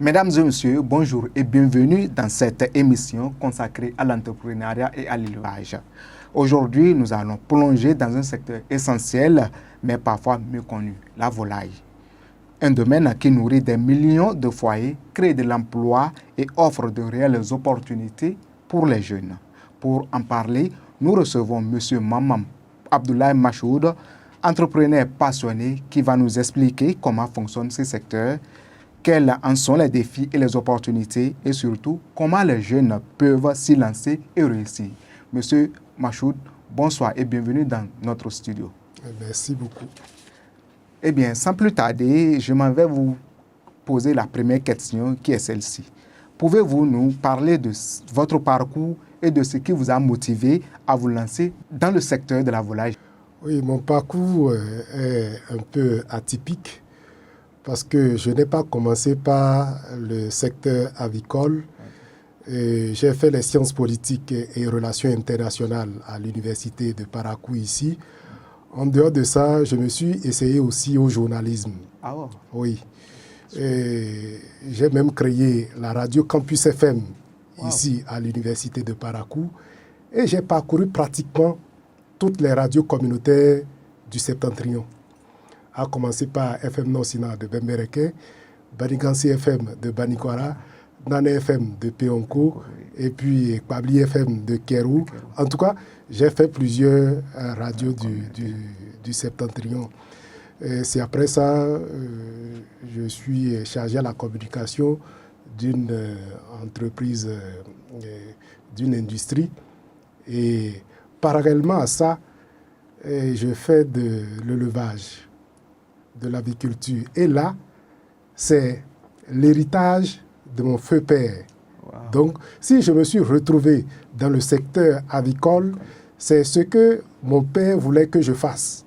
Mesdames et messieurs, bonjour et bienvenue dans cette émission consacrée à l'entrepreneuriat et à l'élevage. Aujourd'hui, nous allons plonger dans un secteur essentiel, mais parfois méconnu, la volaille. Un domaine qui nourrit des millions de foyers, crée de l'emploi et offre de réelles opportunités pour les jeunes. Pour en parler, nous recevons M. Mamam Abdoulaye Machoud, entrepreneur passionné qui va nous expliquer comment fonctionne ce secteur, quels en sont les défis et les opportunités et surtout comment les jeunes peuvent s'y lancer et réussir. Monsieur Machoud, bonsoir et bienvenue dans notre studio. Merci beaucoup. Eh bien, sans plus tarder, je m'en vais vous poser la première question qui est celle-ci. Pouvez-vous nous parler de votre parcours et de ce qui vous a motivé à vous lancer dans le secteur de la volaille? Oui, mon parcours est un peu atypique parce que je n'ai pas commencé par le secteur avicole. J'ai fait les sciences politiques et relations internationales à l'université de Parakou ici. En dehors de ça, je me suis essayé aussi au journalisme. Ah ouais. Oui. J'ai même créé la radio Campus FM ici à l'université de Parakou. Et j'ai parcouru pratiquement toutes les radios communautaires du Septentrion. À commencer par FM Nosina de Bembereke, Banigansi FM de Banikwara, Nane FM de Peonko, et puis Kwabli FM de Kérou. En tout cas, j'ai fait plusieurs radios du Septentrion. C'est après ça, je suis chargé à la communication d'une entreprise, d'une industrie. Et parallèlement à ça, je fais de l'élevage, de l'aviculture. Et là, c'est l'héritage de mon feu père. Wow. Donc, si je me suis retrouvé dans le secteur avicole, c'est ce que mon père voulait que je fasse.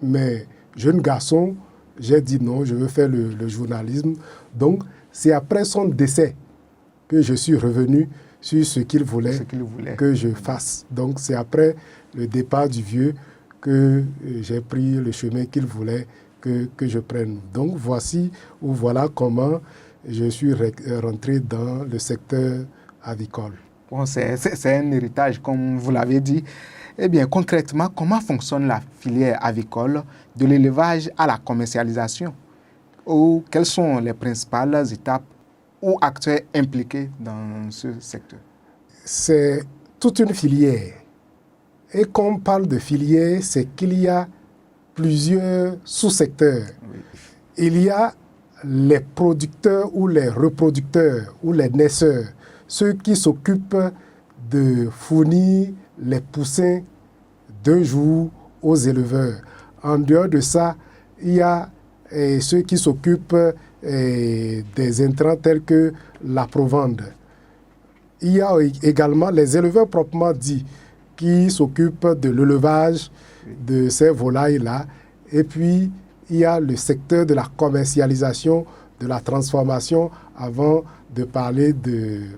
Mais jeune garçon, j'ai dit non, je veux faire le journalisme. Donc, c'est après son décès que je suis revenu sur ce qu'il voulait que je fasse. Donc, c'est après le départ du vieux que j'ai pris le chemin qu'il voulait que je prenne. Donc, voici ou voilà comment je suis rentré dans le secteur avicole. Bon, c'est un héritage, comme vous l'avez dit. Eh bien, concrètement, comment fonctionne la filière avicole de l'élevage à la commercialisation? Ou quelles sont les principales étapes ou acteurs impliqués dans ce secteur? C'est toute une filière. Et quand on parle de filière, c'est qu'il y a plusieurs sous-secteurs. Oui. Il y a les producteurs ou les reproducteurs ou les naisseurs, ceux qui s'occupent de fournir les poussins d'un jour aux éleveurs. En dehors de ça, il y a ceux qui s'occupent des intrants tels que la provende. Il y a également les éleveurs proprement dits qui s'occupent de l'élevage de ces volailles-là. Et puis, il y a le secteur de la commercialisation, de la transformation, avant de parler des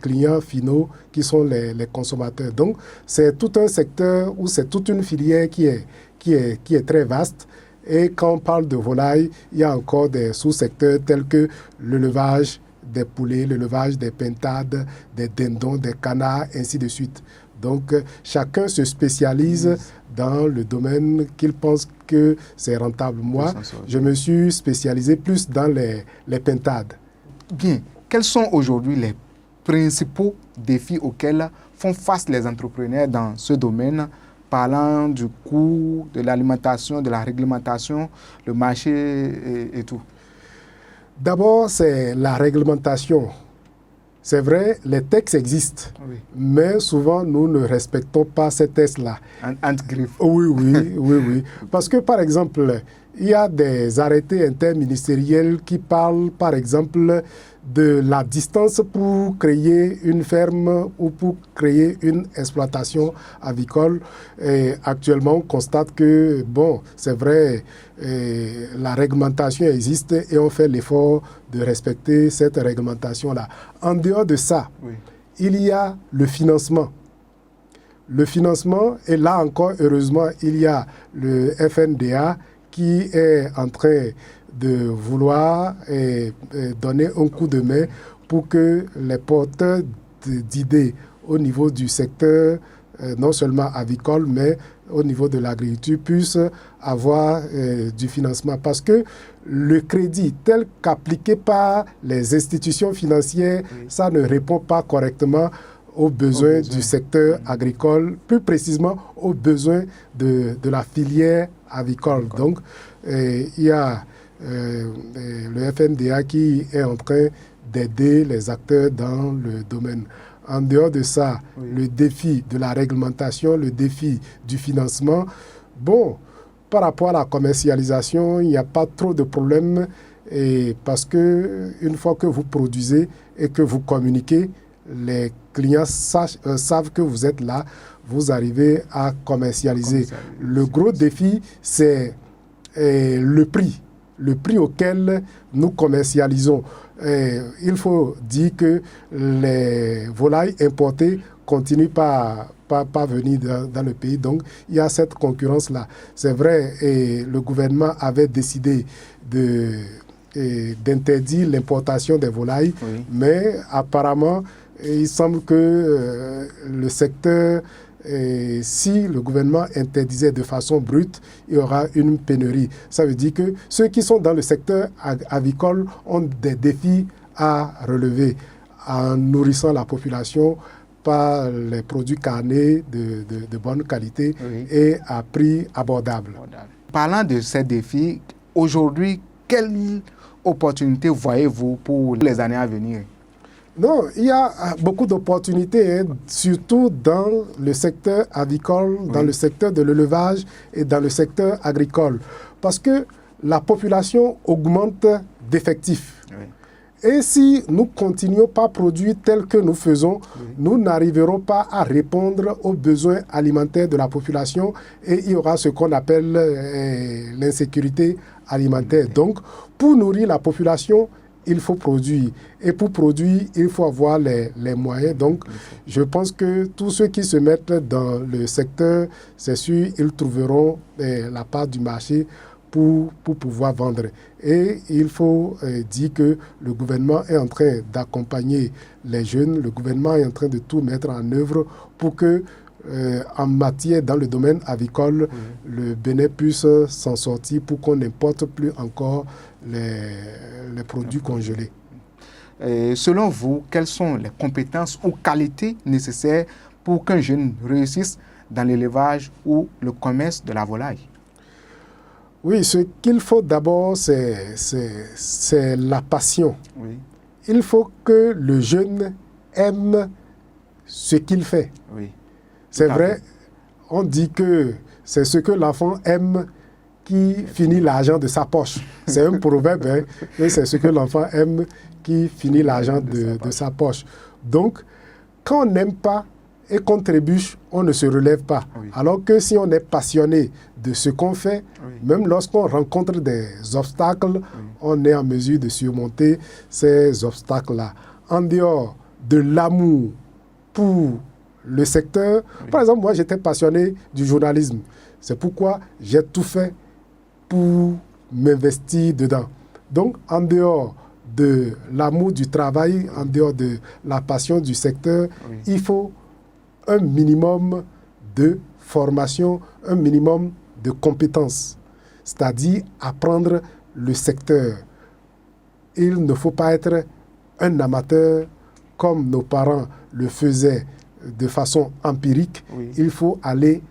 clients finaux qui sont les consommateurs. Donc, c'est tout un secteur ou c'est toute une filière qui est très vaste. Et quand on parle de volailles, il y a encore des sous-secteurs tels que l'élevage des poulets, l'élevage des pintades, des dindons, des canards, ainsi de suite. Donc, chacun se spécialise dans le domaine qu'il pense que c'est rentable. Moi, je me suis spécialisé plus dans les pintades. Bien. Quels sont aujourd'hui les principaux défis auxquels font face les entrepreneurs dans ce domaine, parlant du coût, de l'alimentation, de la réglementation, le marché et tout? D'abord, c'est la réglementation. C'est vrai, les textes existent, oui. Mais souvent, nous ne respectons pas ces textes-là. Oui. Parce que, par exemple, il y a des arrêtés interministériels qui parlent, par exemple, de la distance pour créer une ferme ou pour créer une exploitation avicole. Et actuellement, on constate que, bon, c'est vrai, la réglementation existe et on fait l'effort de respecter cette réglementation-là. En dehors de ça, oui. Il y a le financement. Le financement, et là encore, heureusement, il y a le FNDA qui est en train de vouloir donner un coup de main pour que les porteurs d'idées au niveau du secteur, non seulement avicole, mais au niveau de l'agriculture, puissent avoir du financement. Parce que le crédit tel qu'appliqué par les institutions financières, ça ne répond pas correctement aux besoins du secteur agricole, plus précisément aux besoins de la filière avicole. Donc, il y a le FNDA qui est en train d'aider les acteurs dans le domaine. En dehors de ça, le défi de la réglementation, le défi du financement, bon, par rapport à la commercialisation, il n'y a pas trop de problèmes parce que une fois que vous produisez et que vous communiquez, les clients savent que vous êtes là, vous arrivez à commercialiser. Le gros défi, c'est le prix auquel nous commercialisons. Il faut dire que les volailles importées continuent pas venir dans le pays. Donc, il y a cette concurrence-là. C'est vrai, et le gouvernement avait décidé d'interdire l'importation des volailles, mais apparemment, il semble que le secteur, si le gouvernement interdisait de façon brute, il y aura une pénurie. Ça veut dire que ceux qui sont dans le secteur avicole ont des défis à relever en nourrissant la population par les produits carnés de bonne qualité et à prix abordable. Parlant de ces défis, aujourd'hui, quelles opportunités voyez-vous pour les années à venir? Non, il y a beaucoup d'opportunités, surtout dans le secteur avicole, dans le secteur de l'élevage et dans le secteur agricole. Parce que la population augmente d'effectifs. Et si nous continuons pas à produire tel que nous faisons, nous n'arriverons pas à répondre aux besoins alimentaires de la population et il y aura ce qu'on appelle l'insécurité alimentaire. Donc, pour nourrir la population, il faut produire. Et pour produire, il faut avoir les moyens. Donc, je pense que tous ceux qui se mettent dans le secteur, c'est sûr, ils trouveront la part du marché pour pouvoir vendre. Et il faut dire que le gouvernement est en train d'accompagner les jeunes. Le gouvernement est en train de tout mettre en œuvre pour que, en matière, dans le domaine avicole, le Bénin puisse s'en sortir pour qu'on n'importe plus encore les produits congelés. Selon vous, quelles sont les compétences ou qualités nécessaires pour qu'un jeune réussisse dans l'élevage ou le commerce de la volaille? Oui, ce qu'il faut d'abord, c'est la passion. Il faut que le jeune aime ce qu'il fait. C'est vrai, on dit que c'est ce que l'enfant aime qui finit l'argent de sa poche. C'est un proverbe, hein, mais c'est ce que l'enfant aime qui finit l'argent de sa poche. Donc, quand on n'aime pas et qu'on trébuche, on ne se relève pas. Alors que si on est passionné de ce qu'on fait, même lorsqu'on rencontre des obstacles, on est en mesure de surmonter ces obstacles-là. En dehors de l'amour pour le secteur, par exemple, moi j'étais passionné du journalisme. C'est pourquoi j'ai tout fait pour m'investir dedans. Donc, en dehors de l'amour du travail, en dehors de la passion du secteur, il faut un minimum de formation, un minimum de compétences, c'est-à-dire apprendre le secteur. Il ne faut pas être un amateur comme nos parents le faisaient de façon empirique. Il faut aller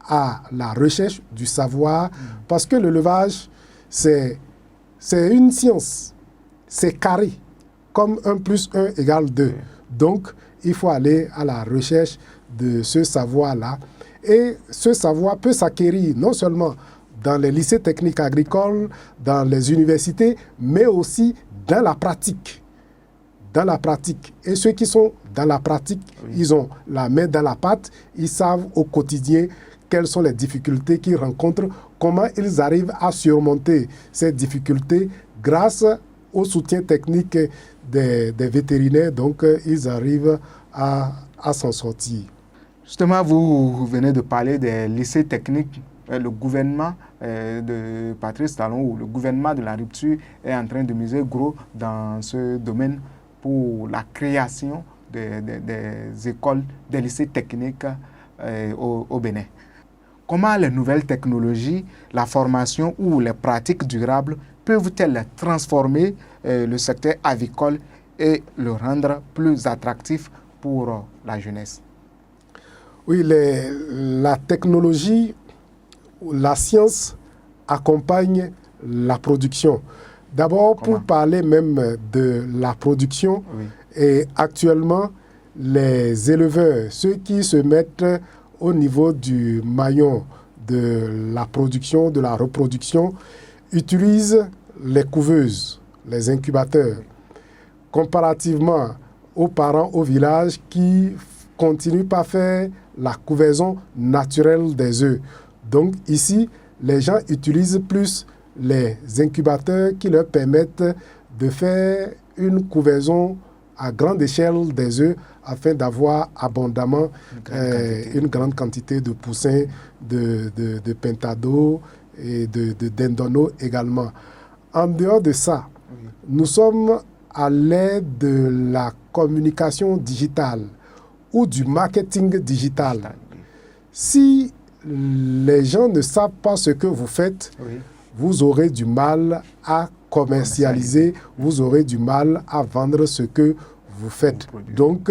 à la recherche du savoir parce que l'élevage, c'est une science. C'est carré, comme 1 + 1 = 2. Donc, il faut aller à la recherche de ce savoir-là. Et ce savoir peut s'acquérir non seulement dans les lycées techniques agricoles, dans les universités, mais aussi dans la pratique. Dans la pratique. Et ceux qui sont dans la pratique, ils ont la main dans la pâte, ils savent au quotidien quelles sont les difficultés qu'ils rencontrent, comment ils arrivent à surmonter ces difficultés grâce au soutien technique des vétérinaires. Donc, ils arrivent à s'en sortir. Justement, vous venez de parler des lycées techniques. le gouvernement de Patrice Talon ou le gouvernement de la rupture est en train de miser gros dans ce domaine pour la création des écoles, des lycées techniques au Bénin. Comment les nouvelles technologies, la formation ou les pratiques durables peuvent-elles transformer le secteur avicole et le rendre plus attractif pour la jeunesse? Oui, la technologie, la science accompagne la production. D'abord, pour parler même de la production, oui. Et actuellement, les éleveurs, ceux qui se mettent au niveau du maillon de la production, de la reproduction, utilisent les couveuses, les incubateurs, comparativement aux parents au village qui continuent pas à faire la couvaison naturelle des œufs. Donc ici, les gens utilisent plus les incubateurs qui leur permettent de faire une couvaison à grande échelle des œufs afin d'avoir abondamment une grande quantité de poussins, de pintado et de dendono également. En dehors de ça, oui. Nous sommes à l'aide de la communication digitale ou du marketing digital. Oui. Si les gens ne savent pas ce que vous faites, oui. Vous aurez du mal à commercialiser, vous aurez du mal à vendre ce que vous faites. Donc,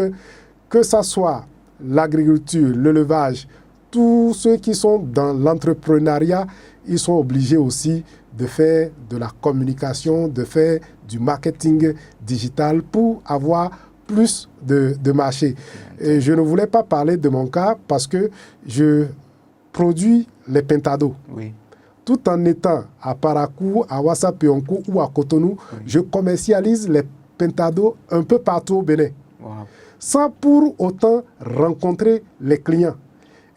que ce soit l'agriculture, l'élevage, tous ceux qui sont dans l'entrepreneuriat, ils sont obligés aussi de faire de la communication, de faire du marketing digital pour avoir plus de marché. Et je ne voulais pas parler de mon cas parce que je produis les pentados. Oui. Tout en étant à Parakou, à Ouassa-Pionkou ou à Cotonou, oui. Je commercialise les pentados un peu partout au Bénin. Wow. Sans pour autant rencontrer les clients.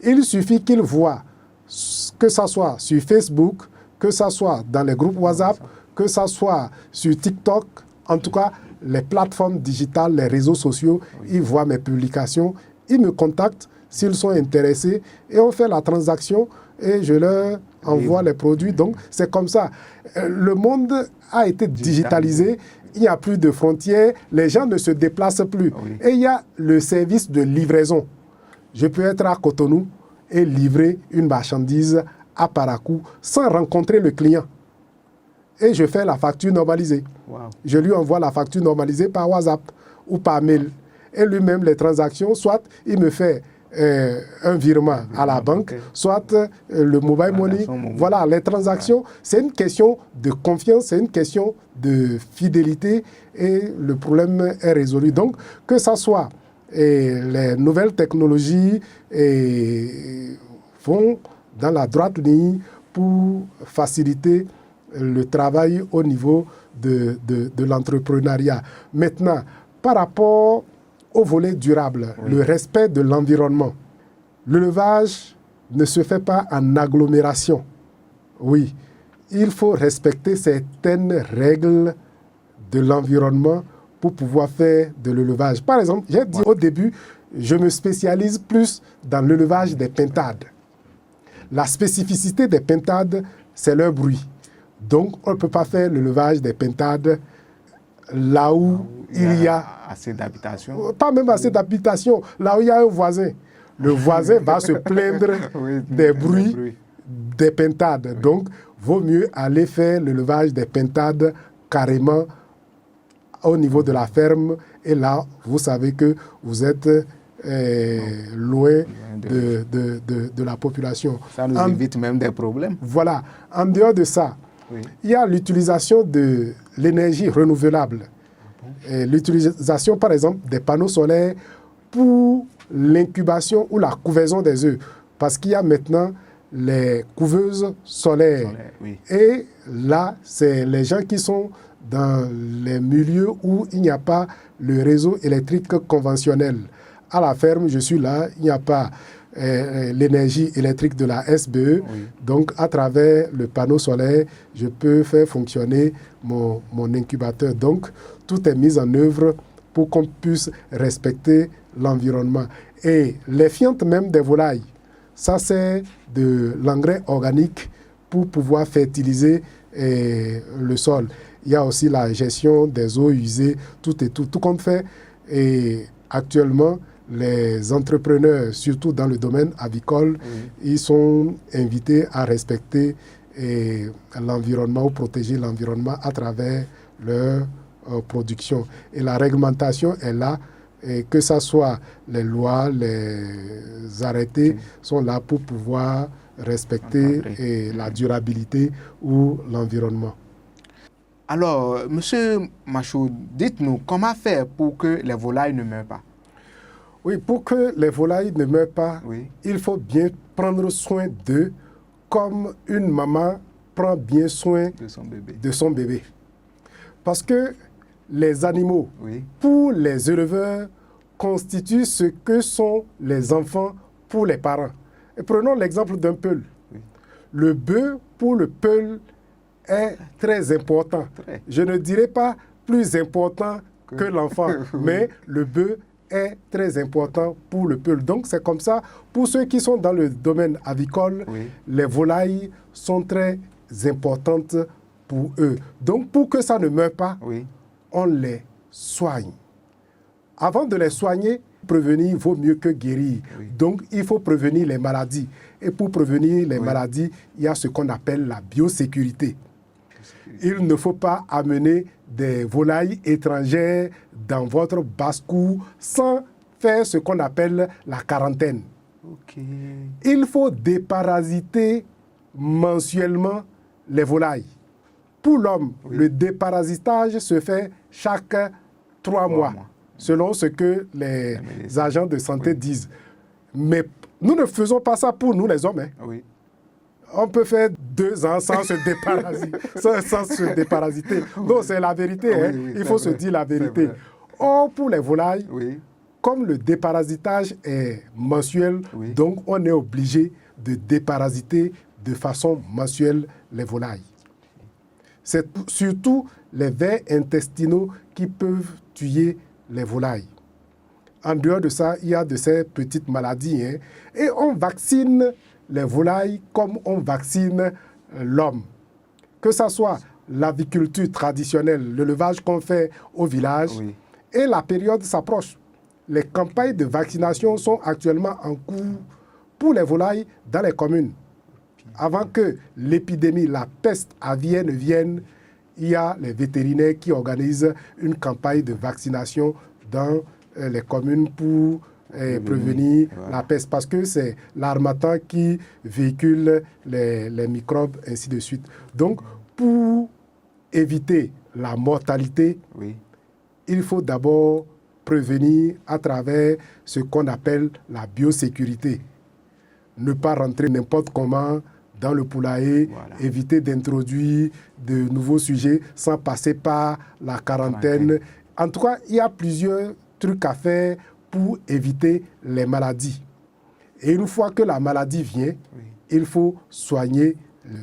Il suffit qu'ils voient, que ce soit sur Facebook, que ce soit dans les groupes WhatsApp, que ce soit sur TikTok, en tout cas, les plateformes digitales, les réseaux sociaux, oui. Ils voient mes publications, ils me contactent s'ils sont intéressés et on fait la transaction et je leur envoie les produits. Donc, c'est comme ça. Le monde a été digitalisé. Il n'y a plus de frontières. Les gens ne se déplacent plus. Oui. Et il y a le service de livraison. Je peux être à Cotonou et livrer une marchandise à Parakou sans rencontrer le client. Et je fais la facture normalisée. Wow. Je lui envoie la facture normalisée par WhatsApp ou par mail. Et lui-même, les transactions, soit il me fait un virement à la banque, okay. Soit le mobile money. Voilà, les transactions, c'est une question de confiance, c'est une question de fidélité et le problème est résolu. Donc, que ça soit les nouvelles technologies vont dans la droite ligne pour faciliter le travail au niveau de l'entrepreneuriat. Maintenant, par rapport au volet durable, oui. Le respect de l'environnement. L'élevage ne se fait pas en agglomération. Oui, il faut respecter certaines règles de l'environnement pour pouvoir faire de l'élevage. Par exemple, j'ai dit au début, je me spécialise plus dans l'élevage des pintades. La spécificité des pintades, c'est leur bruit. Donc, on ne peut pas faire l'élevage des pintades là où il y a assez d'habitation. Pas même assez d'habitation, là où il y a un voisin. Le voisin va se plaindre oui, des bruits des pintades. Oui. Donc, vaut mieux aller faire l'élevage des pintades carrément au niveau de la ferme. Et là, vous savez que vous êtes loin de la population. Ça nous évite même des problèmes. Voilà. En dehors de ça, oui. Il y a l'utilisation de l'énergie renouvelable. L'utilisation, par exemple, des panneaux solaires pour l'incubation ou la couvaison des œufs. Parce qu'il y a maintenant les couveuses solaires. Oui. Et là, c'est les gens qui sont dans les milieux où il n'y a pas le réseau électrique conventionnel. À la ferme, je suis là, il n'y a pas l'énergie électrique de la SBE. Oui. Donc, à travers le panneau solaire, je peux faire fonctionner mon incubateur. Donc, tout est mis en œuvre pour qu'on puisse respecter l'environnement. Et les fientes même des volailles Ça, c'est de l'engrais organique pour pouvoir fertiliser le sol. Il y a aussi la gestion des eaux usées, tout comme fait. Et actuellement, les entrepreneurs, surtout dans le domaine avicole, ils sont invités à respecter l'environnement ou protéger l'environnement à travers leur production. Et la réglementation est là, et que ce soit les lois, les arrêtés sont là pour pouvoir respecter la durabilité ou l'environnement. Alors, Monsieur Machou, dites-nous, comment faire pour que les volailles ne meurent pas? Oui, pour que les volailles ne meurent pas, il faut bien prendre soin d'eux comme une maman prend bien soin de son bébé. Parce que les animaux, pour les éleveurs, constituent ce que sont les enfants pour les parents. Et prenons l'exemple d'un peul. Le bœuf, pour le peul, est très important. Je ne dirais pas plus important que l'enfant, mais le bœuf est très important pour le peul. Donc c'est comme ça, pour ceux qui sont dans le domaine avicole, les volailles sont très importantes pour eux. Donc pour que ça ne meure pas, on les soigne. Avant de les soigner, prévenir vaut mieux que guérir. Donc il faut prévenir les maladies. Et pour prévenir les maladies, il y a ce qu'on appelle la biosécurité. Il ne faut pas amener des volailles étrangères dans votre basse-cour sans faire ce qu'on appelle la quarantaine. Il faut déparasiter mensuellement les volailles. Pour l'homme, le déparasitage se fait chaque 3 mois, selon ce que les agents de santé disent. Mais nous ne faisons pas ça pour nous les hommes. On peut faire 2 ans sans se déparasiter. Non, c'est la vérité. Il faut se dire la vérité. Or, pour les volailles, comme le déparasitage est mensuel, donc on est obligé de déparasiter de façon mensuelle les volailles. C'est surtout les vers intestinaux qui peuvent tuer les volailles. En dehors de ça, il y a de ces petites maladies. Et on vaccine les volailles comme on vaccine l'homme. Que ce soit l'aviculture traditionnelle, l'élevage qu'on fait au village, et la période s'approche. Les campagnes de vaccination sont actuellement en cours pour les volailles dans les communes. Avant que l'épidémie, la peste aviaire vienne, il y a les vétérinaires qui organisent une campagne de vaccination dans les communes pour prévenir la peste, parce que c'est l'harmattan qui véhicule les microbes, ainsi de suite. Donc, pour éviter la mortalité, il faut d'abord prévenir à travers ce qu'on appelle la biosécurité. Ne pas rentrer n'importe comment dans le poulailler, éviter d'introduire de nouveaux sujets sans passer par la quarantaine. En tout cas, il y a plusieurs trucs à faire pour éviter les maladies. Et une fois que la maladie vient, il faut soigner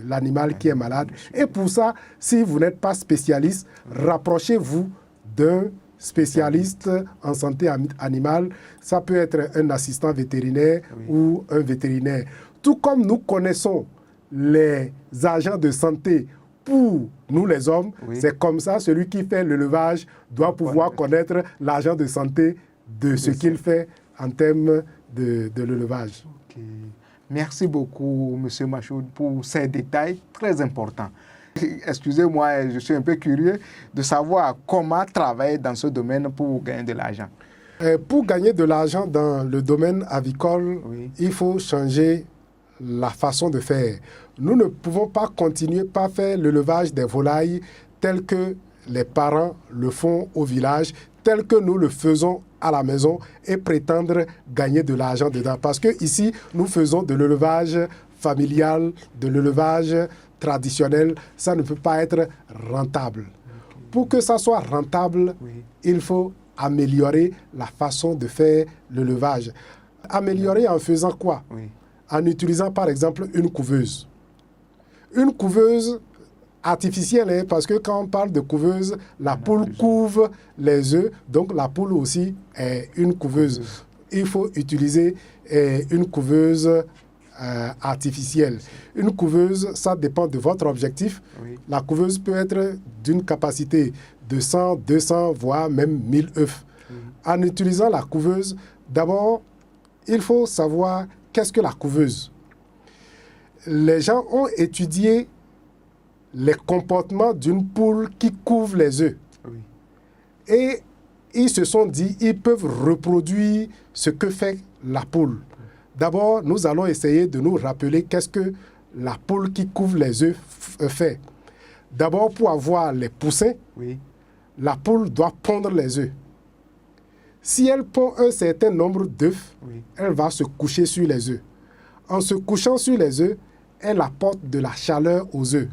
l'animal qui est malade. Et pour ça, si vous n'êtes pas spécialiste, rapprochez-vous d'un spécialiste en santé animale. Ça peut être un assistant vétérinaire ou un vétérinaire. Tout comme nous connaissons les agents de santé pour nous les hommes, c'est comme ça, celui qui fait l'élevage doit pouvoir connaître l'agent de santé de ce qu'il fait en termes de l'élevage. Merci beaucoup, M. Machou, pour ces détails très importants. Excusez-moi, je suis un peu curieux de savoir comment travailler dans ce domaine pour gagner de l'argent. Pour gagner de l'argent dans le domaine avicole, il faut changer la façon de faire. Nous ne pouvons pas continuer par faire l'élevage des volailles tel que les parents le font au village, tel que nous le faisons à la maison et prétendre gagner de l'argent dedans. Parce que ici, nous faisons de l'élevage familial, de l'élevage traditionnel. Ça ne peut pas être rentable. Pour que ça soit rentable, il faut améliorer la façon de faire l'élevage. Améliorer en faisant quoi? En utilisant par exemple une couveuse. Une couveuse artificielle, parce que quand on parle de couveuse, la poule couve les œufs, donc la poule aussi est une couveuse. Il faut utiliser une couveuse artificielle. Une couveuse, ça dépend de votre objectif. Oui. La couveuse peut être d'une capacité de 100, 200, voire même 1000 œufs. En utilisant la couveuse, d'abord, il faut savoir qu'est-ce que la couveuse. Les gens ont étudié les comportements d'une poule qui couve les œufs. Oui. Et ils se sont dit, ils peuvent reproduire ce que fait la poule. D'abord, nous allons essayer de nous rappeler qu'est-ce que la poule qui couvre les œufs fait. D'abord, pour avoir les poussins, Oui. la poule doit pondre les œufs. Si elle pond un certain nombre d'œufs, Oui. elle va se coucher sur les œufs. En se couchant sur les œufs, elle apporte de la chaleur aux œufs.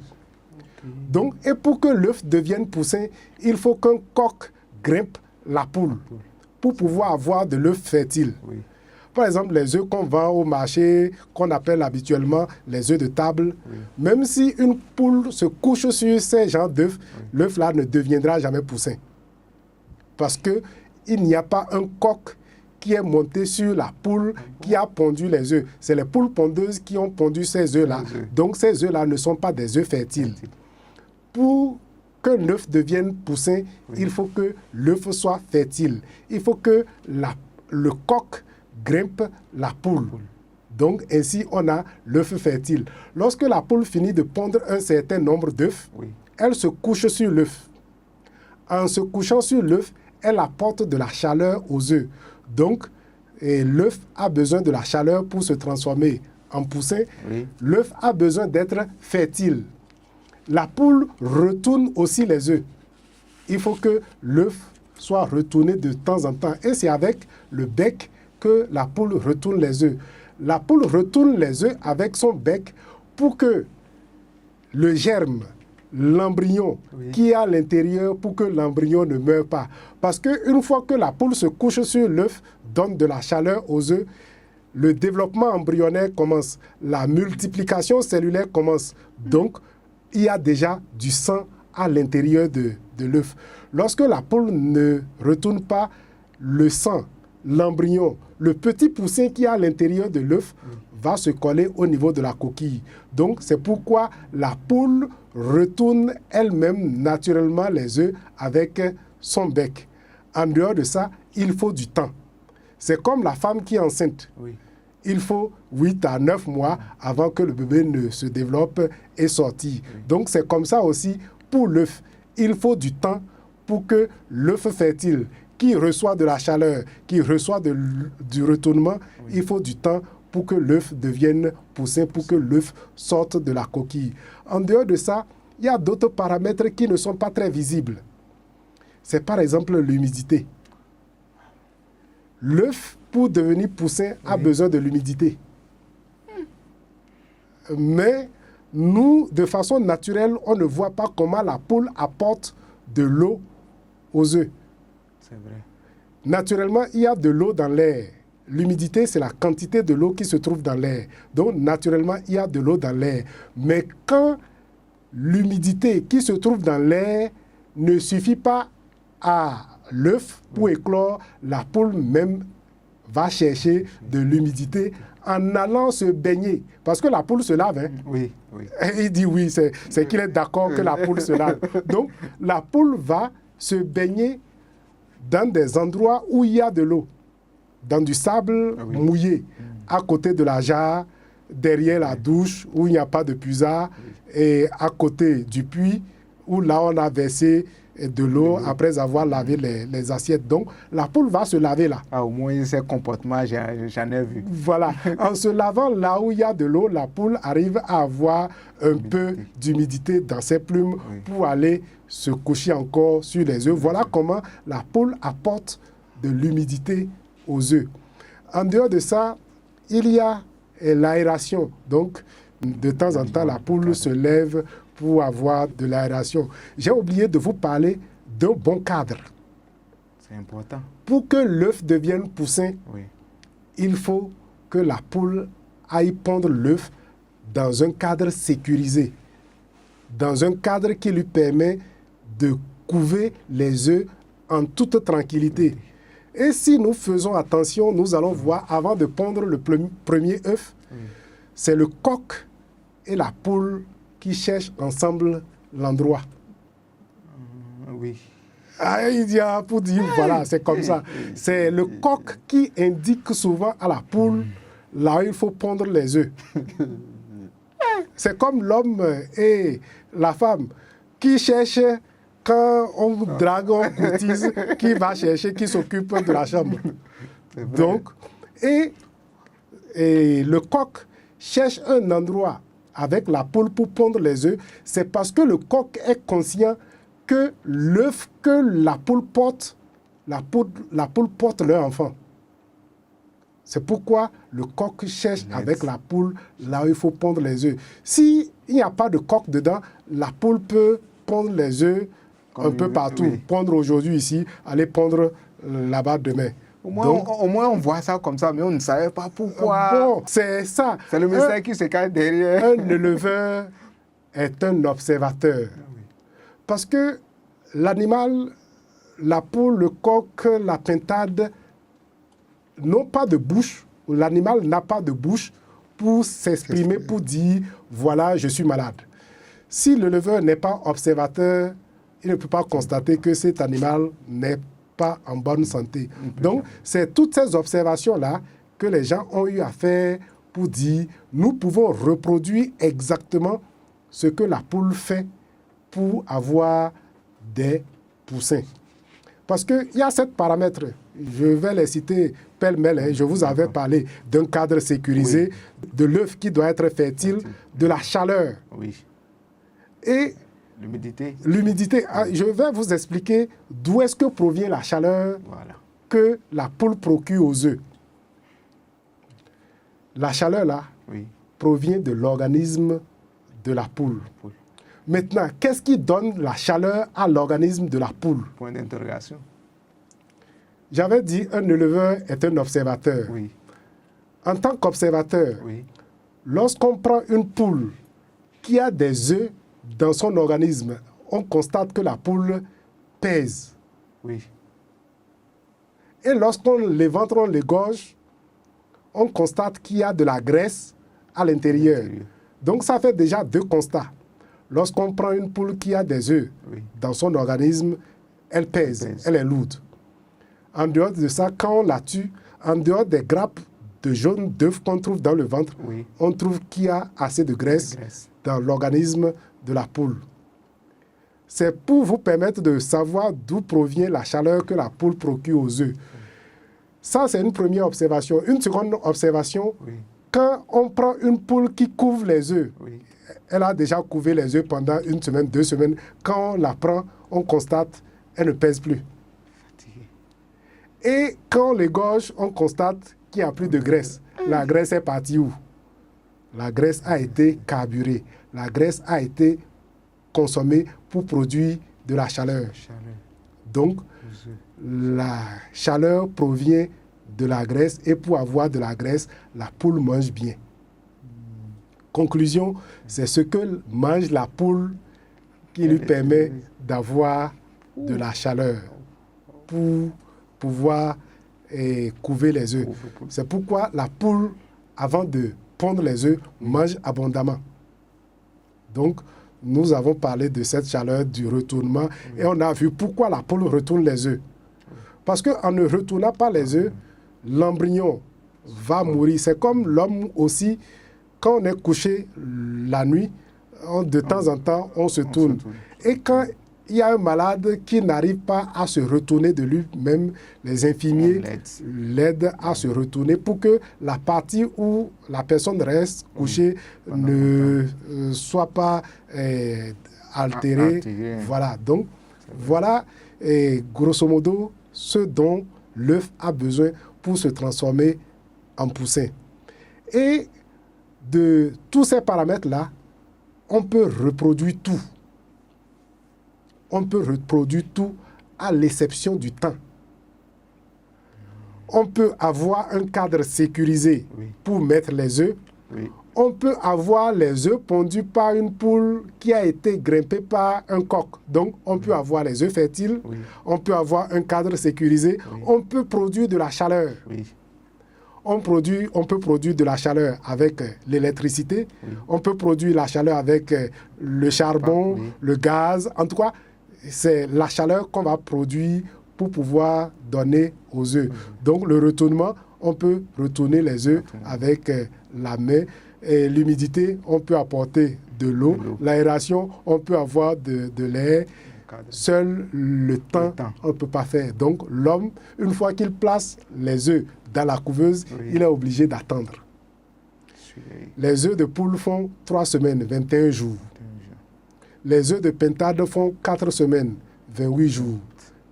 Donc, et pour que l'œuf devienne poussin, il faut qu'un coq grimpe la poule pour pouvoir avoir de l'œuf fertile. Oui. Par exemple, les œufs qu'on vend au marché, qu'on appelle habituellement les œufs de table, Oui. même si une poule se couche sur ces genres d'œufs, l'œuf là ne deviendra jamais poussin. Parce qu'il n'y a pas un coq qui est monté sur la poule qui a pondu les œufs. C'est les poules pondeuses qui ont pondu ces œufs-là. Les œufs. Donc ces œufs-là ne sont pas des œufs fertiles. Pour qu'un œuf devienne poussin, il faut que l'œuf soit fertile. Il faut que le coq grimpe la poule. Donc ainsi, on a l'œuf fertile. Lorsque la poule finit de pondre un certain nombre d'œufs, Oui. elle se couche sur l'œuf. En se couchant sur l'œuf, elle apporte de la chaleur aux œufs. Donc, l'œuf a besoin de la chaleur pour se transformer en poussin. Oui. L'œuf a besoin d'être fertile. La poule retourne aussi les œufs. Il faut que l'œuf soit retourné de temps en temps. Et c'est avec le bec que la poule retourne les œufs. La poule retourne les œufs avec son bec pour que le germe, l'embryon qui est à l'intérieur, pour que l'embryon ne meure pas. Parce qu'une fois que la poule se couche sur l'œuf, donne de la chaleur aux œufs, le développement embryonnaire commence, la multiplication cellulaire commence. Donc, il y a déjà du sang à l'intérieur de l'œuf. Lorsque la poule ne retourne pas, le sang, l'embryon, le petit poussin qui est à l'intérieur de l'œuf va se coller au niveau de la coquille. Donc, c'est pourquoi la poule retourne elle-même naturellement les œufs avec son bec. En dehors de ça, il faut du temps. C'est comme la femme qui est enceinte. Oui. Il faut 8 à 9 mois avant que le bébé ne se développe et sorti. Donc, c'est comme ça aussi pour l'œuf. Il faut du temps pour que l'œuf fertile, qui reçoit de la chaleur, qui reçoit du retournement, il faut du temps pour que l'œuf devienne poussin, pour que l'œuf sorte de la coquille. En dehors de ça, il y a d'autres paramètres qui ne sont pas très visibles. C'est par exemple l'humidité. L'œuf, pour devenir poussin, a besoin de l'humidité. Mais nous, de façon naturelle, on ne voit pas comment la poule apporte de l'eau aux œufs. C'est vrai. Naturellement, il y a de l'eau dans l'air. L'humidité, c'est la quantité de l'eau qui se trouve dans l'air. Donc, naturellement, il y a de l'eau dans l'air. Mais quand l'humidité qui se trouve dans l'air ne suffit pas à l'œuf pour éclore, la poule même va chercher de l'humidité en allant se baigner. Parce que la poule se lave. Hein? Oui, oui. Et il dit oui, c'est qu'il est d'accord que la poule se lave. Donc, la poule va se baigner dans des endroits où il y a de l'eau. Dans du sable mouillé, à côté de la jarre, derrière la douche, où il n'y a pas de puisard, et à côté du puits, où là on a versé de l'eau après avoir lavé les assiettes. Donc, la poule va se laver là. Ah, au moins, ces comportements, j'en ai vu. Voilà. En se lavant là où il y a de l'eau, la poule arrive à avoir un peu d'humidité dans ses plumes pour aller se coucher encore sur les œufs. Voilà comment la poule apporte de l'humidité aux œufs. En dehors de ça, il y a l'aération. Donc, de temps en temps, la poule se lève pour avoir de l'aération. J'ai oublié de vous parler d'un bon cadre. C'est important. Pour que l'œuf devienne poussin, il faut que la poule aille pondre l'œuf dans un cadre sécurisé, dans un cadre qui lui permet de couver les œufs en toute tranquillité. Et si nous faisons attention, nous allons voir, avant de pondre le premier œuf, c'est le coq et la poule qui cherchent ensemble l'endroit. Oui. Ah, il dit, pour dire, voilà, c'est comme ça. C'est le coq qui indique souvent à la poule là où il faut pondre les œufs. C'est comme l'homme et la femme qui cherchent, quand on drague, on courtise, qui va chercher, qui s'occupe de la chambre. Donc, et le coq cherche un endroit avec la poule pour pondre les œufs. C'est parce que le coq est conscient que l'œuf que la poule porte, la poule porte leur enfant. C'est pourquoi le coq cherche avec la poule là où il faut pondre les œufs. S'il n'y a pas de coq dedans, la poule peut pondre les œufs un peu partout. Oui. Pondre aujourd'hui ici, aller pondre là-bas demain. Au moins, on voit ça comme ça, mais on ne savait pas pourquoi. Bon, c'est ça. C'est le mystère qui se cache derrière. Un éleveur est un observateur. Parce que l'animal, la poule, le coq, la pintade, n'ont pas de bouche. L'animal n'a pas de bouche pour s'exprimer, pour dire, voilà, je suis malade. Si l'éleveur n'est pas observateur, il ne peut pas constater que cet animal n'est pas en bonne santé. Donc, c'est toutes ces observations-là que les gens ont eu à faire pour dire, nous pouvons reproduire exactement ce que la poule fait pour avoir des poussins. Parce qu'il y a 7 paramètres. Je vais les citer pêle-mêle. Je vous avais parlé d'un cadre sécurisé, de l'œuf qui doit être fertile, de la chaleur. Oui. Et l'humidité. Je vais vous expliquer d'où est-ce que provient la chaleur que la poule procure aux œufs. La chaleur, là, provient de l'organisme de la poule. Maintenant, qu'est-ce qui donne la chaleur à l'organisme de la poule? Point d'interrogation. J'avais dit, un éleveur est un observateur. Oui. En tant qu'observateur, lorsqu'on prend une poule qui a des œufs dans son organisme, on constate que la poule pèse. Oui. Et lorsqu'on l'éventre, on l'égorge, on constate qu'il y a de la graisse à l'intérieur. Donc ça fait déjà 2 constats. Lorsqu'on prend une poule qui a des œufs dans son organisme, elle pèse, elle est lourde. En dehors de ça, quand on la tue, en dehors des grappes de jaune d'œufs qu'on trouve dans le ventre, on trouve qu'il y a assez de graisse dans l'organisme de la poule. C'est pour vous permettre de savoir d'où provient la chaleur que la poule procure aux œufs. Ça, c'est une première observation. Une seconde observation, quand on prend une poule qui couvre les œufs, elle a déjà couvé les œufs pendant 1 semaine, 2 semaines. Quand on la prend, on constate qu'elle ne pèse plus. Et quand on l'égorge, on constate qu'il n'y a plus de graisse. La graisse est partie où? La graisse a été carburée. La graisse a été consommée pour produire de la chaleur. Donc, la chaleur provient de la graisse et pour avoir de la graisse, la poule mange bien. Conclusion, c'est ce que mange la poule qui lui permet d'avoir de la chaleur pour pouvoir couver les œufs. C'est pourquoi la poule, avant de pondre les œufs, mange abondamment. Donc, nous avons parlé de cette chaleur, du retournement, et on a vu pourquoi la poule retourne les œufs. Parce qu'en ne retournant pas les œufs, l'embryon va mourir. C'est comme l'homme aussi, quand on est couché la nuit, de temps en temps, on se tourne. Et quand il y a un malade qui n'arrive pas à se retourner de lui-même, les infirmiers l'aident à se retourner pour que la partie où la personne reste couchée ne soit pas altérée. Voilà, donc voilà grosso modo ce dont l'œuf a besoin pour se transformer en poussin. Et de tous ces paramètres-là, on peut reproduire tout. On peut reproduire tout à l'exception du temps. On peut avoir un cadre sécurisé pour mettre les œufs. On peut avoir les œufs pondus par une poule qui a été grimpée par un coq. Donc, on peut avoir les œufs fertiles. On peut avoir un cadre sécurisé. On peut produire de la chaleur. on peut produire de la chaleur avec l'électricité, on peut produire la chaleur avec le charbon, le gaz. En tout cas, c'est la chaleur qu'on va produire pour pouvoir donner aux œufs. Donc, le retournement, on peut retourner les œufs avec la main. Et l'humidité, on peut apporter de l'eau. L'aération, on peut avoir de l'air. Seul le temps, on ne peut pas faire. Donc, l'homme, une fois qu'il place les œufs dans la couveuse, il est obligé d'attendre. Les œufs de poule font 3 semaines, 21 jours. Les œufs de pintade font 4 semaines, 28 jours.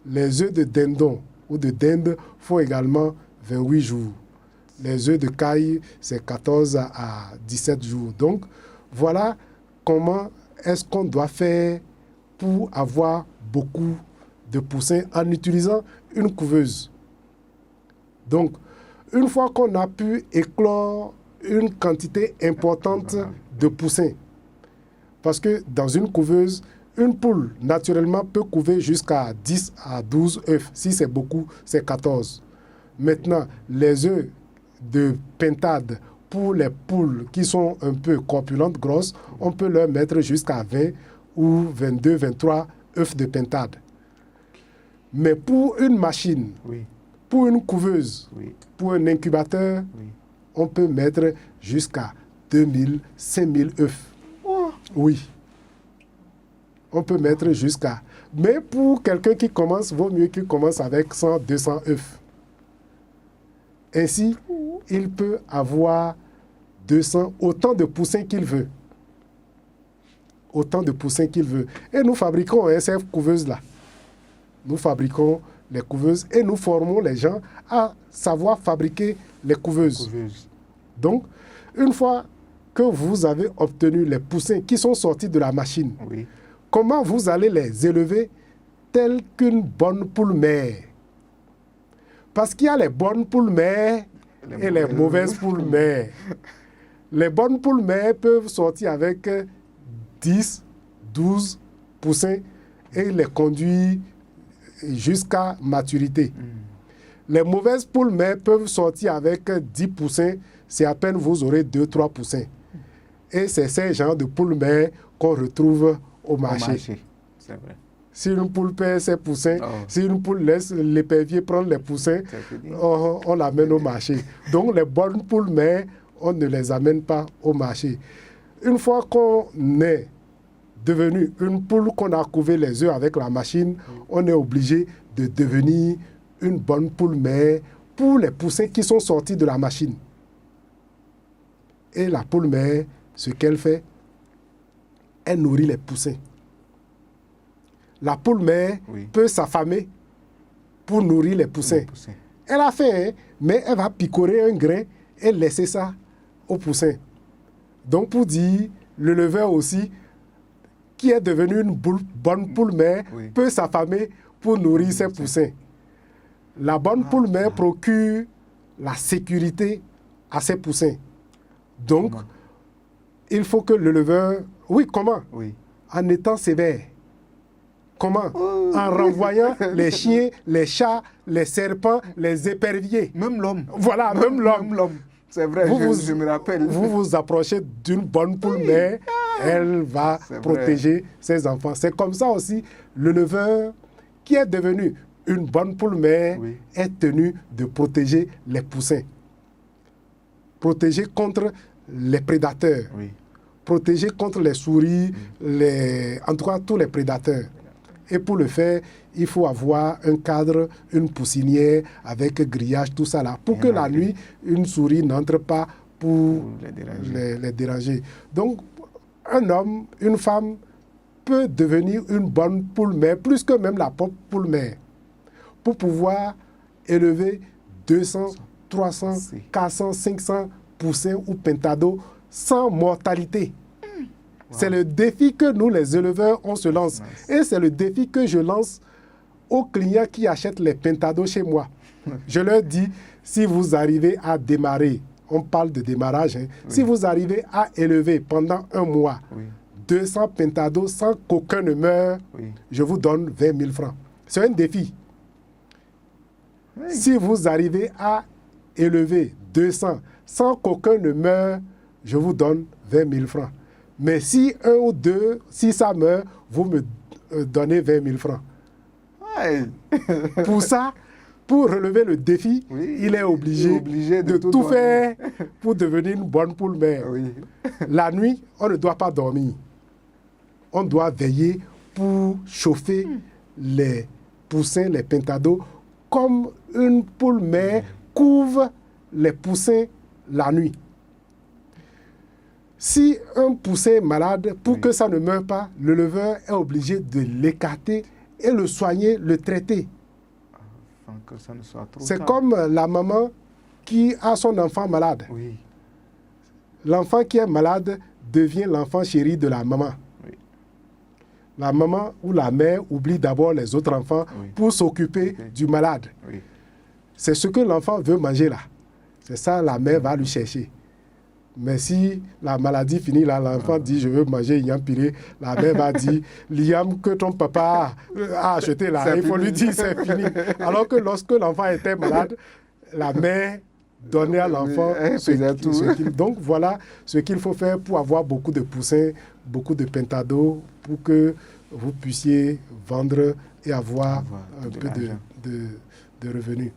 Les œufs de dindon ou de dinde font également 28 jours. Les œufs de caille, c'est 14 à 17 jours. Donc, voilà comment est-ce qu'on doit faire pour avoir beaucoup de poussins en utilisant une couveuse. Donc, une fois qu'on a pu éclore une quantité importante de poussins, parce que dans une couveuse, une poule, naturellement, peut couver jusqu'à 10 à 12 œufs. Si c'est beaucoup, c'est 14. Maintenant, les œufs de pintade, pour les poules qui sont un peu corpulentes, grosses, on peut leur mettre jusqu'à 20 ou 22, 23 œufs de pintade. Mais pour une machine, pour une couveuse, pour un incubateur, on peut mettre jusqu'à 2000, 5000 œufs. Oui. On peut mettre jusqu'à... Mais pour quelqu'un qui commence, vaut mieux qu'il commence avec 100, 200 œufs. Ainsi, il peut avoir 200, autant de poussins qu'il veut. Autant de poussins qu'il veut. Et nous fabriquons ces couveuses-là. Nous fabriquons les couveuses et nous formons les gens à savoir fabriquer les couveuses. Donc, une fois que vous avez obtenu les poussins qui sont sortis de la machine, comment vous allez les élever telles qu'une bonne poule mère? Parce qu'il y a les bonnes poules mères et les mauvaises poules mères. Les bonnes poules mères peuvent sortir avec 10, 12 poussins et les conduire jusqu'à maturité. Les mauvaises poules mères peuvent sortir avec 10 poussins, c'est à peine vous aurez 2-3 poussins. Et c'est ces genres de poules mères qu'on retrouve au marché. C'est vrai. Si une poule perd ses poussins, si une poule laisse l'épervier prendre les poussins, on l'amène au marché. Donc les bonnes poules mères, on ne les amène pas au marché. Une fois qu'on est devenu une poule, qu'on a couvé les œufs avec la machine, on est obligé de devenir une bonne poule mère pour les poussins qui sont sortis de la machine. Et la poule mère, ce qu'elle fait, elle nourrit les poussins. La poule mère peut s'affamer pour nourrir les poussins. Elle a faim, hein, mais elle va picorer un grain et laisser ça aux poussins. Donc pour dire, le leveur aussi, qui est devenu une bonne poule mère, peut s'affamer pour nourrir ses poussins. La bonne poule mère procure la sécurité à ses poussins. Donc, il faut que le leveur... Oui, comment? En étant sévère. Comment? En renvoyant les chiens, les chats, les serpents, les éperviers. Même l'homme. Voilà, même l'homme. C'est vrai, je me rappelle. Vous vous approchez d'une bonne poule mère, elle va protéger ses enfants. C'est comme ça aussi, le leveur qui est devenu une bonne poule mère est tenu de protéger les poussins. Protéger contre les prédateurs. Protéger contre les souris, en tout cas tous les prédateurs. Et pour le faire, il faut avoir un cadre, une poussinière avec grillage, tout ça là, pour que la nuit, une souris n'entre pas pour les déranger. Donc, un homme, une femme peut devenir une bonne poule mère, plus que même la poule mère, pour pouvoir élever 200, 300, 400, 500 poussins ou pentados sans mortalité. C'est le défi que nous, les éleveurs, on se lance. Et c'est le défi que je lance aux clients qui achètent les pentados chez moi. Je leur dis, si vous arrivez à démarrer, on parle de démarrage, si vous arrivez à élever pendant un mois 200 pentados sans qu'aucun ne meure, je vous donne 20 000 francs. C'est un défi. Si vous arrivez à élever 200. Sans qu'aucun ne meure, je vous donne 20 000 francs. Mais si un ou deux, si ça meurt, vous me donnez 20 000 francs. Ouais. Pour ça, pour relever le défi, Oui, il est obligé de tout faire pour devenir une bonne poule mère. Oui. La nuit, on ne doit pas dormir. On doit veiller pour chauffer les poussins, les pentados, comme une poule mère couvre les poussins la nuit. Si un poussin est malade, pour que ça ne meure pas, le leveur est obligé de l'écarter et le soigner, le traiter. Que ça ne soit trop C'est tard. comme la maman qui a son enfant malade. Oui. L'enfant qui est malade devient l'enfant chéri de la maman. Oui. La maman ou la mère oublie d'abord les autres enfants pour s'occuper du malade. Oui. C'est ce que l'enfant veut manger là. C'est ça, la mère va lui chercher. Mais si la maladie finit là, l'enfant dit je veux manger Yam Piré, la mère va dire Liam que ton papa a acheté là, il faut lui dire c'est fini. Alors que lorsque l'enfant était malade, la mère donnait à l'enfant Donc voilà ce qu'il faut faire pour avoir beaucoup de poussins, beaucoup de pentados, pour que vous puissiez vendre et avoir un peu de revenus.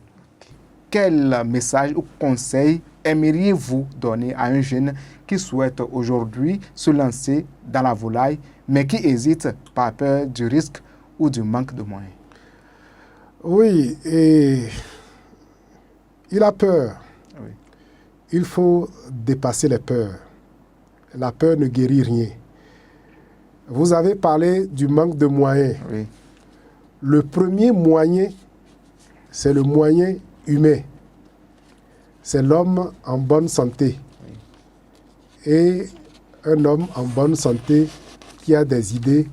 Quel message ou conseil aimeriez-vous donner à un jeune qui souhaite aujourd'hui se lancer dans la volaille, mais qui hésite par peur du risque ou du manque de moyens? Oui, et il a peur. Oui. Il faut dépasser les peurs. La peur ne guérit rien. Vous avez parlé du manque de moyens. Oui. Le premier moyen, c'est le moyen humain. C'est l'homme en bonne santé. Oui. Et un homme en bonne santé qui a des idées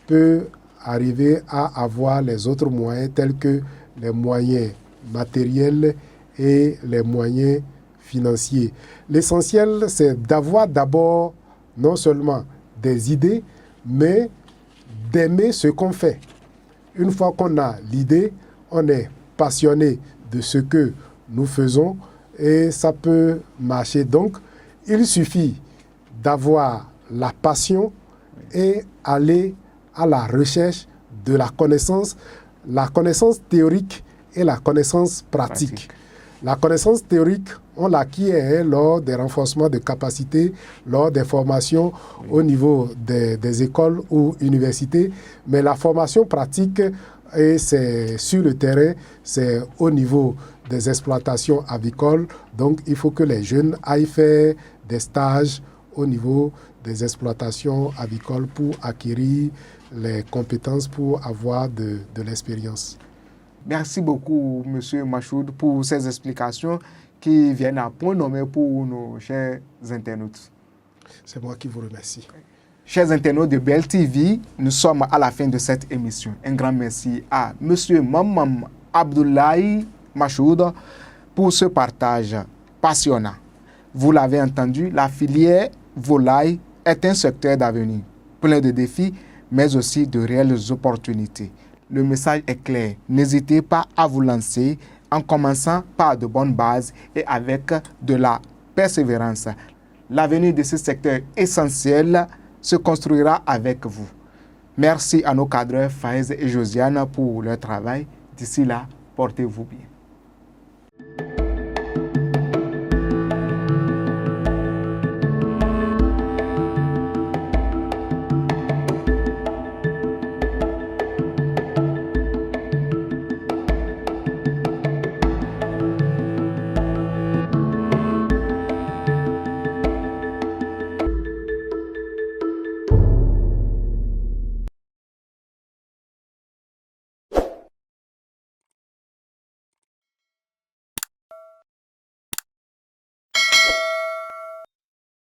peut arriver à avoir les autres moyens tels que les moyens matériels et les moyens financiers. L'essentiel, c'est d'avoir d'abord non seulement des idées, mais d'aimer ce qu'on fait. Une fois qu'on a l'idée, on est passionné de ce que nous faisons et ça peut marcher. Donc, il suffit d'avoir la passion et aller à la recherche de la connaissance théorique et la connaissance pratique. La connaissance théorique, on l'acquiert lors des renforcements de capacités, lors des formations au niveau des écoles ou universités, mais la formation pratique, et c'est sur le terrain, c'est au niveau des exploitations avicoles. Donc, il faut que les jeunes aillent faire des stages au niveau des exploitations avicoles pour acquérir les compétences, pour avoir de l'expérience. Merci beaucoup, M. Machoud, pour ces explications qui viennent à point nommé pour nos chers internautes. C'est moi qui vous remercie. Chers internautes de BLTV, nous sommes à la fin de cette émission. Un grand merci à M. Mamam Abdoulaye Machoud pour ce partage passionnant. Vous l'avez entendu, la filière volaille est un secteur d'avenir, plein de défis, mais aussi de réelles opportunités. Le message est clair. N'hésitez pas à vous lancer en commençant par de bonnes bases et avec de la persévérance. L'avenir de ce secteur essentiel se construira avec vous. Merci à nos cadreurs Faiz et Josiane pour leur travail. D'ici là, portez-vous bien.